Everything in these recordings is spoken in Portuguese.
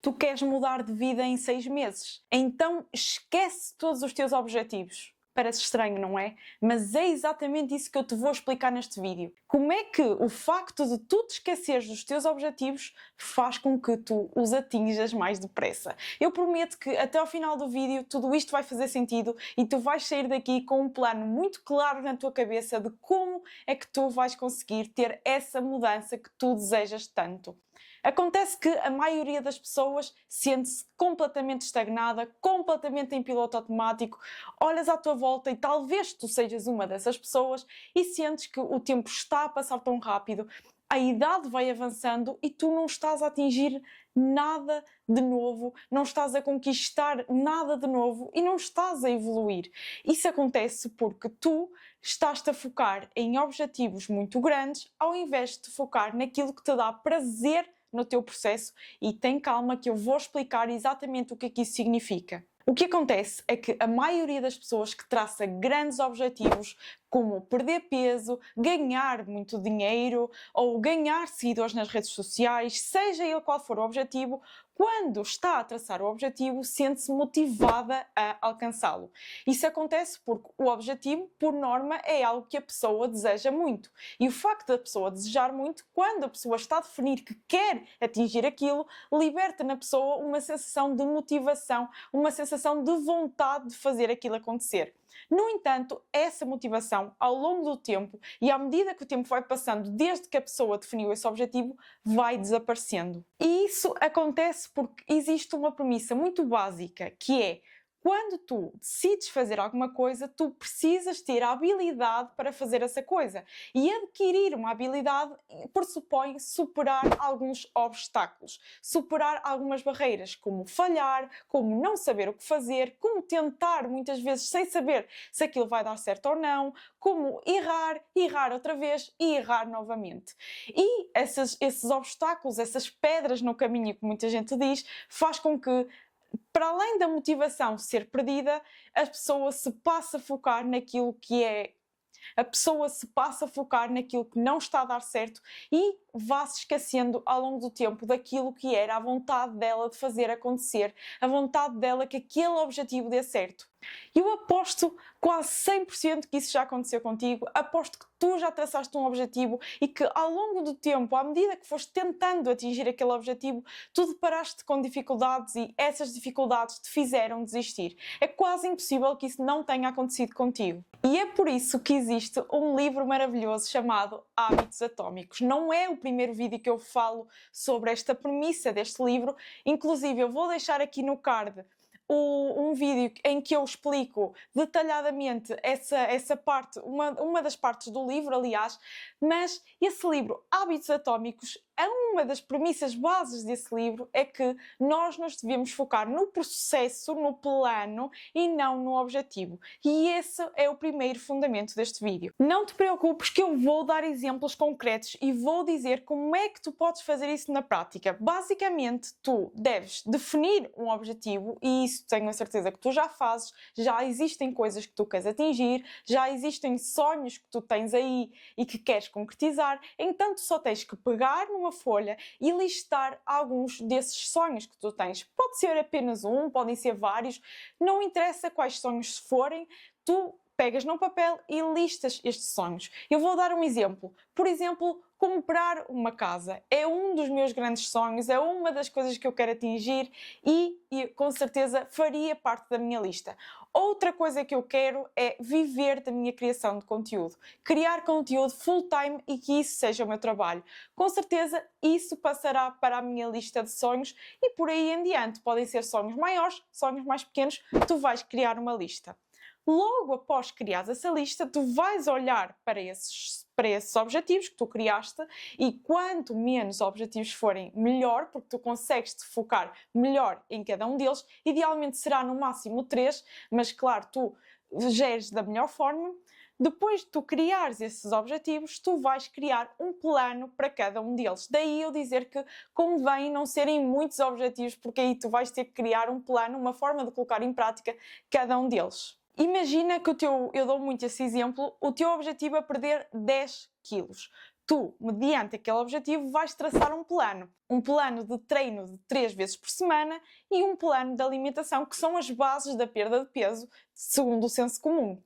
Tu queres mudar de vida em 6 meses, então esquece todos os teus objetivos. Parece estranho, não é? Mas é exatamente isso que eu te vou explicar neste vídeo. Como é que o facto de tu te esqueceres dos teus objetivos faz com que tu os atinjas mais depressa. Eu prometo que até ao final do vídeo tudo isto vai fazer sentido e tu vais sair daqui com um plano muito claro na tua cabeça de como é que tu vais conseguir ter essa mudança que tu desejas tanto. Acontece que a maioria das pessoas sente-se completamente estagnada, completamente em piloto automático. Olhas à tua volta e talvez tu sejas uma dessas pessoas e sentes que o tempo está a passar tão rápido, a idade vai avançando e tu não estás a atingir nada de novo, não estás a conquistar nada de novo e não estás a evoluir. Isso acontece porque tu estás-te a focar em objetivos muito grandes ao invés de te focar naquilo que te dá prazer no teu processo, e tem calma que eu vou explicar exatamente o que é que isso significa. O que acontece é que a maioria das pessoas que traça grandes objetivos, como perder peso, ganhar muito dinheiro ou ganhar seguidores nas redes sociais, seja ele qual for o objetivo, quando está a traçar o objetivo, sente-se motivada a alcançá-lo. Isso acontece porque o objetivo, por norma, é algo que a pessoa deseja muito. E o facto da pessoa desejar muito, quando a pessoa está a definir que quer atingir aquilo, liberta na pessoa uma sensação de motivação, uma sensação de vontade de fazer aquilo acontecer. No entanto, essa motivação, ao longo do tempo e à medida que o tempo vai passando desde que a pessoa definiu esse objetivo, vai desaparecendo. E isso acontece porque existe uma premissa muito básica, que é: quando tu decides fazer alguma coisa, tu precisas ter a habilidade para fazer essa coisa. E adquirir uma habilidade pressupõe superar alguns obstáculos, superar algumas barreiras, como falhar, como não saber o que fazer, como tentar muitas vezes sem saber se aquilo vai dar certo ou não, como errar, errar outra vez e errar novamente. E esses obstáculos, essas pedras no caminho, que muita gente diz, faz com que, para além da motivação ser perdida, a pessoa se passa a focar naquilo que é. A pessoa se passa a focar naquilo que não está a dar certo e vá-se esquecendo ao longo do tempo daquilo que era a vontade dela de fazer acontecer, a vontade dela que aquele objetivo dê certo. Eu aposto quase 100% que isso já aconteceu contigo, aposto que tu já traçaste um objetivo e que ao longo do tempo, à medida que foste tentando atingir aquele objetivo, tu deparaste com dificuldades e essas dificuldades te fizeram desistir. É quase impossível que isso não tenha acontecido contigo. E é por isso que existe um livro maravilhoso chamado Hábitos Atómicos. Não é o primeiro vídeo que eu falo sobre esta premissa deste livro, inclusive eu vou deixar aqui no card um vídeo em que eu explico detalhadamente essa parte, uma das partes do livro, aliás, mas esse livro, Hábitos Atómicos, uma das premissas bases desse livro é que nós nos devemos focar no processo, no plano e não no objetivo. E esse é o primeiro fundamento deste vídeo. Não te preocupes que eu vou dar exemplos concretos e vou dizer como é que tu podes fazer isso na prática. Basicamente, tu deves definir um objetivo e isso tenho a certeza que tu já fazes, já existem coisas que tu queres atingir, já existem sonhos que tu tens aí e que queres concretizar, então tu só tens que pegar numa folha e listar alguns desses sonhos que tu tens. Pode ser apenas um, podem ser vários, não interessa quais sonhos forem, tu pegas num papel e listas estes sonhos. Eu vou dar um exemplo. Por exemplo, comprar uma casa. É um dos meus grandes sonhos, é uma das coisas que eu quero atingir e com certeza faria parte da minha lista. Outra coisa que eu quero é viver da minha criação de conteúdo. Criar conteúdo full-time e que isso seja o meu trabalho. Com certeza isso passará para a minha lista de sonhos e por aí em diante. Podem ser sonhos maiores, sonhos mais pequenos, tu vais criar uma lista. Logo após criar essa lista, tu vais olhar para esses objetivos que tu criaste e quanto menos objetivos forem, melhor, porque tu consegues te focar melhor em cada um deles. Idealmente será no máximo 3, mas claro, tu geres da melhor forma. Depois de tu criares esses objetivos, tu vais criar um plano para cada um deles. Daí eu dizer que convém não serem muitos objetivos, porque aí tu vais ter que criar um plano, uma forma de colocar em prática cada um deles. Imagina que eu dou muito esse exemplo, o teu objetivo é perder 10 quilos. tu, mediante aquele objetivo, vais traçar um plano. Um plano de treino de 3 vezes por semana e um plano de alimentação, que são as bases da perda de peso, segundo o senso comum.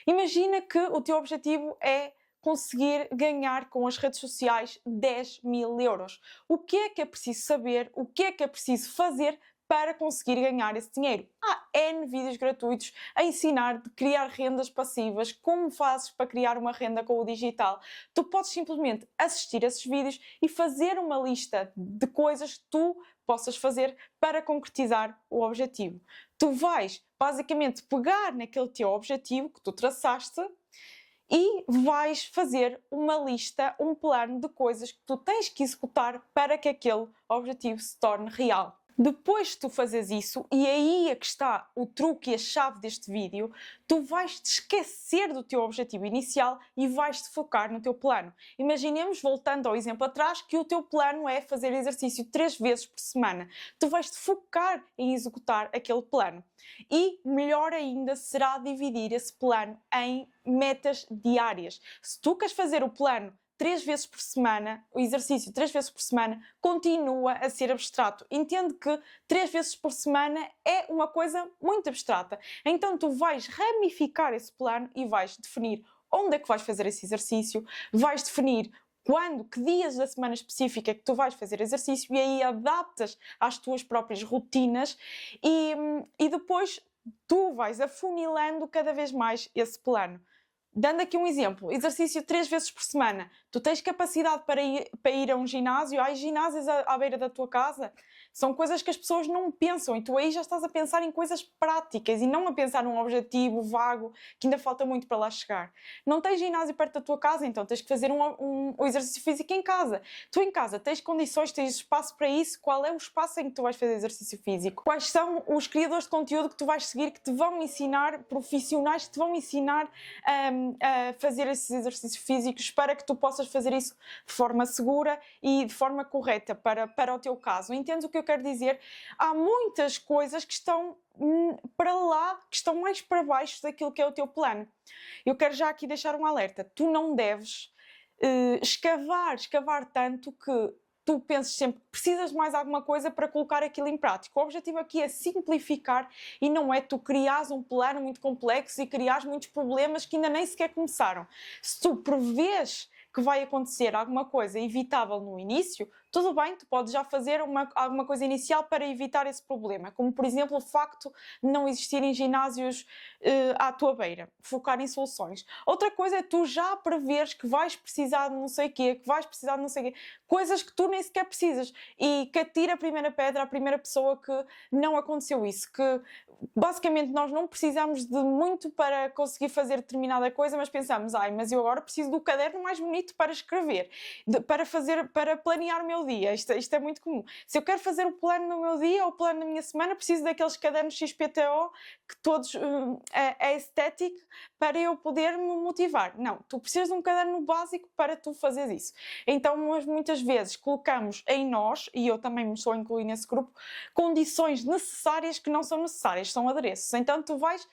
Imagina que o teu objetivo é conseguir ganhar com as redes sociais 10.000 euros. O que é preciso saber? O que é preciso fazer para conseguir ganhar esse dinheiro? Há N vídeos gratuitos a ensinar de criar rendas passivas, como fazes para criar uma renda com o digital. Tu podes simplesmente assistir esses vídeos e fazer uma lista de coisas que tu possas fazer para concretizar o objetivo. Tu vais basicamente pegar naquele teu objetivo que tu traçaste e vais fazer uma lista, um plano de coisas que tu tens que executar para que aquele objetivo se torne real. Depois de tu fazeres isso, e aí é que está o truque e a chave deste vídeo, tu vais te esquecer do teu objetivo inicial e vais te focar no teu plano. Imaginemos, voltando ao exemplo atrás, que o teu plano é fazer exercício 3 vezes por semana. Tu vais te focar em executar aquele plano. E melhor ainda será dividir esse plano em metas diárias. Se tu queres fazer o plano 3 vezes por semana, o exercício 3 vezes por semana continua a ser abstrato. Entende que 3 vezes por semana é uma coisa muito abstrata. Então tu vais ramificar esse plano e vais definir onde é que vais fazer esse exercício, vais definir quando, que dias da semana específica é que tu vais fazer exercício e aí adaptas às tuas próprias rotinas e depois tu vais afunilando cada vez mais esse plano. Dando aqui um exemplo, exercício 3 vezes por semana. Tu tens capacidade para ir a um ginásio? Há ginásios à beira da tua casa? São coisas que as pessoas não pensam e tu aí já estás a pensar em coisas práticas e não a pensar num objetivo vago que ainda falta muito para lá chegar. Não tens ginásio perto da tua casa, então tens que fazer um exercício físico em casa. Tu em casa tens condições, tens espaço para isso? Qual é o espaço em que tu vais fazer exercício físico? Quais são os criadores de conteúdo que tu vais seguir que te vão ensinar, profissionais que te vão ensinar a fazer esses exercícios físicos para que tu possas fazer isso de forma segura e de forma correta para o teu caso. Entendes o que eu quero dizer? Há muitas coisas que estão para lá, que estão mais para baixo daquilo que é o teu plano. Eu quero já aqui deixar um alerta. Tu não deves escavar tanto que tu penses sempre que precisas de mais alguma coisa para colocar aquilo em prática. O objetivo aqui é simplificar e não é tu criares um plano muito complexo e criares muitos problemas que ainda nem sequer começaram. Se tu prevês que vai acontecer alguma coisa evitável no início, tudo bem, tu podes já fazer alguma coisa inicial para evitar esse problema, como por exemplo o facto de não existirem ginásios à tua beira, focar em soluções. Outra coisa é tu já preveres que vais precisar de não sei o quê, que vais precisar de não sei o quê, coisas que tu nem sequer precisas e que atira a primeira pedra à primeira pessoa que não aconteceu isso, que basicamente nós não precisamos de muito para conseguir fazer determinada coisa, mas pensamos, mas eu agora preciso do caderno mais bonito para escrever, para planear o meu dia. Isto é muito comum. Se eu quero fazer o plano do meu dia ou o plano da minha semana, preciso daqueles cadernos XPTO que todos é estético para eu poder me motivar. Não, tu precisas de um caderno básico para tu fazeres isso. Então, muitas vezes colocamos em nós, e eu também me estou a incluir nesse grupo, condições necessárias que não são necessárias, são adereços. Então tu vais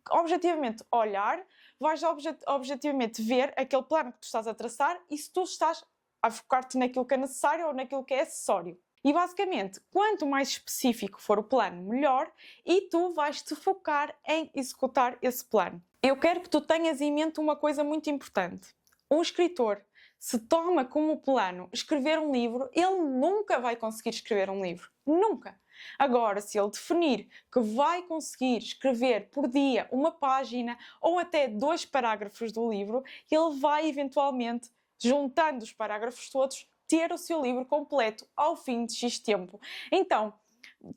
objetivamente olhar, vais objetivamente ver aquele plano que tu estás a traçar e se tu estás a focar-te naquilo que é necessário ou naquilo que é acessório. E basicamente, quanto mais específico for o plano, melhor, e tu vais-te focar em executar esse plano. Eu quero que tu tenhas em mente uma coisa muito importante. Um escritor, se toma como plano escrever um livro, ele nunca vai conseguir escrever um livro. Nunca! Agora, se ele definir que vai conseguir escrever por dia uma página ou até 2 parágrafos do livro, ele vai eventualmente, juntando os parágrafos todos, ter o seu livro completo ao fim de X tempo. Então,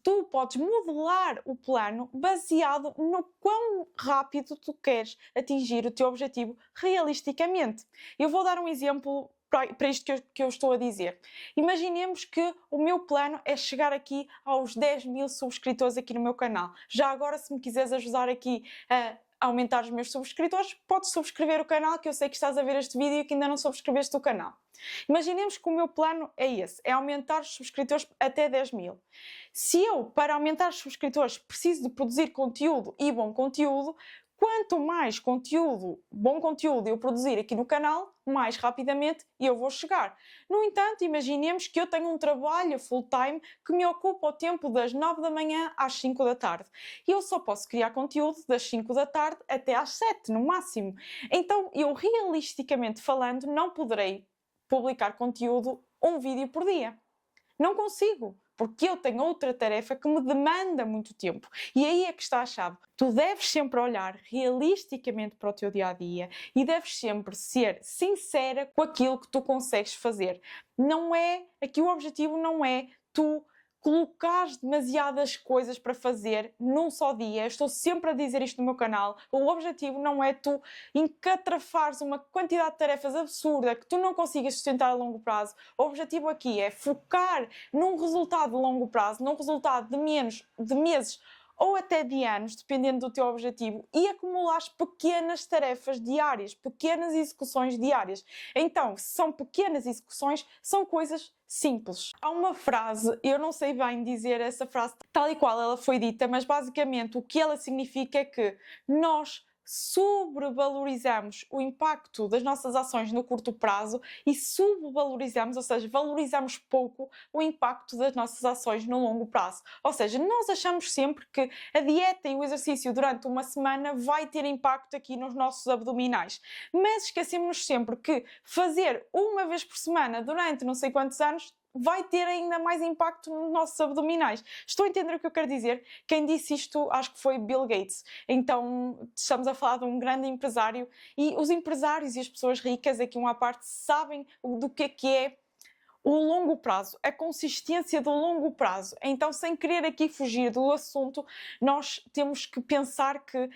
tu podes modelar o plano baseado no quão rápido tu queres atingir o teu objetivo realisticamente. Eu vou dar um exemplo para isto que eu estou a dizer. Imaginemos que o meu plano é chegar aqui aos 10.000 subscritores aqui no meu canal. Já agora, se me quiseres ajudar aqui a aumentar os meus subscritores, podes subscrever o canal, que eu sei que estás a ver este vídeo e que ainda não subscreveste o canal. Imaginemos que o meu plano é esse, é aumentar os subscritores até 10.000. Se eu, para aumentar os subscritores, preciso de produzir conteúdo e bom conteúdo, Quanto mais conteúdo, bom conteúdo eu produzir aqui no canal, mais rapidamente eu vou chegar. No entanto, imaginemos que eu tenho um trabalho full-time que me ocupa o tempo das 9 da manhã às 5 da tarde. E eu só posso criar conteúdo das 5 da tarde até às 7, no máximo. Então, eu realisticamente falando, não poderei publicar conteúdo, um vídeo por dia. Não consigo, porque eu tenho outra tarefa que me demanda muito tempo. E aí é que está a chave. Tu deves sempre olhar realisticamente para o teu dia-a-dia e deves sempre ser sincera com aquilo que tu consegues fazer. Não é, aqui o objetivo não é tu colocares demasiadas coisas para fazer num só dia. Eu estou sempre a dizer isto no meu canal. O objetivo não é tu encatrafares uma quantidade de tarefas absurda que tu não consigas sustentar a longo prazo. O objetivo aqui é focar num resultado de longo prazo, num resultado de meses ou até de anos, dependendo do teu objetivo, e acumulares pequenas tarefas diárias, pequenas execuções diárias. Então, se são pequenas execuções, são coisas simples. Há uma frase, eu não sei bem dizer essa frase tal e qual ela foi dita, mas basicamente o que ela significa é que nós sobrevalorizamos o impacto das nossas ações no curto prazo e subvalorizamos, ou seja, valorizamos pouco o impacto das nossas ações no longo prazo. Ou seja, nós achamos sempre que a dieta e o exercício durante uma semana vai ter impacto aqui nos nossos abdominais, mas esquecemos sempre que fazer uma vez por semana durante não sei quantos anos vai ter ainda mais impacto nos nossos abdominais. Estou a entender o que eu quero dizer? Quem disse isto acho que foi Bill Gates. Então estamos a falar de um grande empresário e os empresários e as pessoas ricas, aqui uma parte, sabem do que é o longo prazo, a consistência do longo prazo. Então, sem querer aqui fugir do assunto, nós temos que pensar que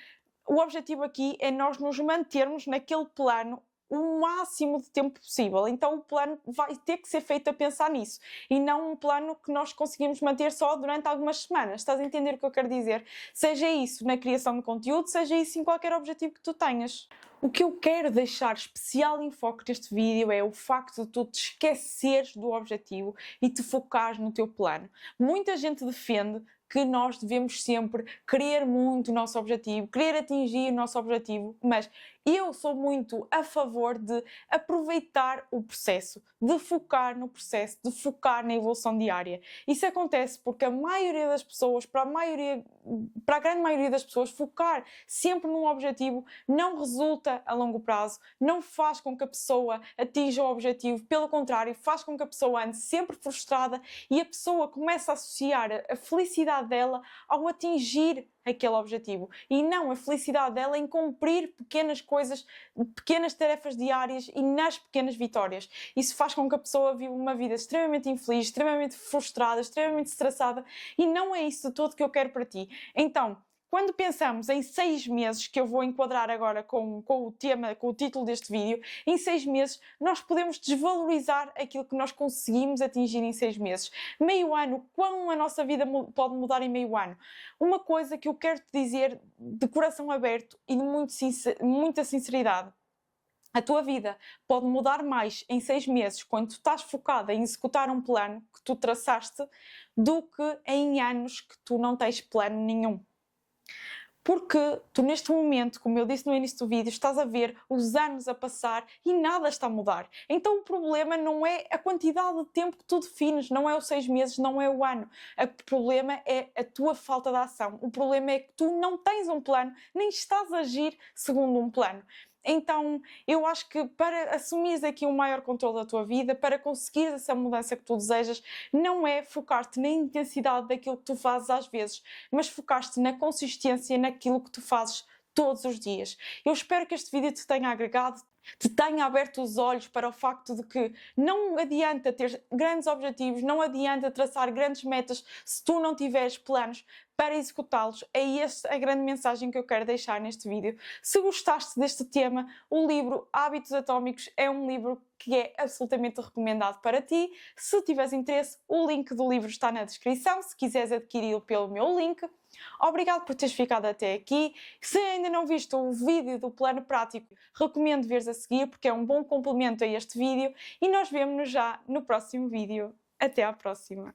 o objetivo aqui é nós nos mantermos naquele plano o máximo de tempo possível. Então o plano vai ter que ser feito a pensar nisso e não um plano que nós conseguimos manter só durante algumas semanas. Estás a entender o que eu quero dizer? Seja isso na criação de conteúdo, seja isso em qualquer objetivo que tu tenhas. O que eu quero deixar especial em foco neste vídeo é o facto de tu te esqueceres do objetivo e te focares no teu plano. Muita gente defende que nós devemos sempre querer muito o nosso objetivo, querer atingir o nosso objetivo, mas eu sou muito a favor de aproveitar o processo, de focar no processo, de focar na evolução diária. Isso acontece porque a maioria das pessoas, para a grande maioria das pessoas, focar sempre num objetivo não resulta a longo prazo, não faz com que a pessoa atinja o objetivo, pelo contrário, faz com que a pessoa ande sempre frustrada e a pessoa começa a associar a felicidade dela ao atingir aquele objetivo e não a felicidade dela em cumprir pequenas coisas, pequenas tarefas diárias e nas pequenas vitórias. Isso faz com que a pessoa viva uma vida extremamente infeliz, extremamente frustrada, extremamente estressada e não é isso de todo que eu quero para ti. Então, quando pensamos em 6 meses, que eu vou enquadrar agora com o tema, com o título deste vídeo, em 6 meses nós podemos desvalorizar aquilo que nós conseguimos atingir em 6 meses. Meio ano, quão a nossa vida pode mudar em meio ano? Uma coisa que eu quero te dizer de coração aberto e de muita sinceridade. A tua vida pode mudar mais em 6 meses quando tu estás focada em executar um plano que tu traçaste do que em anos que tu não tens plano nenhum. Porque tu neste momento, como eu disse no início do vídeo, estás a ver os anos a passar e nada está a mudar. Então o problema não é a quantidade de tempo que tu defines, não é os 6 meses, não é o ano. O problema é a tua falta de ação. O problema é que tu não tens um plano, nem estás a agir segundo um plano. Então, eu acho que para assumires aqui um maior controle da tua vida, para conseguires essa mudança que tu desejas, não é focar-te na intensidade daquilo que tu fazes às vezes, mas focar-te na consistência naquilo que tu fazes todos os dias. Eu espero que este vídeo te tenha agregado, te tenha aberto os olhos para o facto de que não adianta ter grandes objetivos, não adianta traçar grandes metas se tu não tiveres planos para executá-los. É esta a grande mensagem que eu quero deixar neste vídeo. Se gostaste deste tema, o livro Hábitos Atómicos é um livro que é absolutamente recomendado para ti. Se tiveres interesse, o link do livro está na descrição, se quiseres adquiri-lo pelo meu link. Obrigado por teres ficado até aqui. Se ainda não viste o vídeo do plano prático, recomendo veres a seguir porque é um bom complemento a este vídeo e nós vemo-nos já no próximo vídeo. Até à próxima!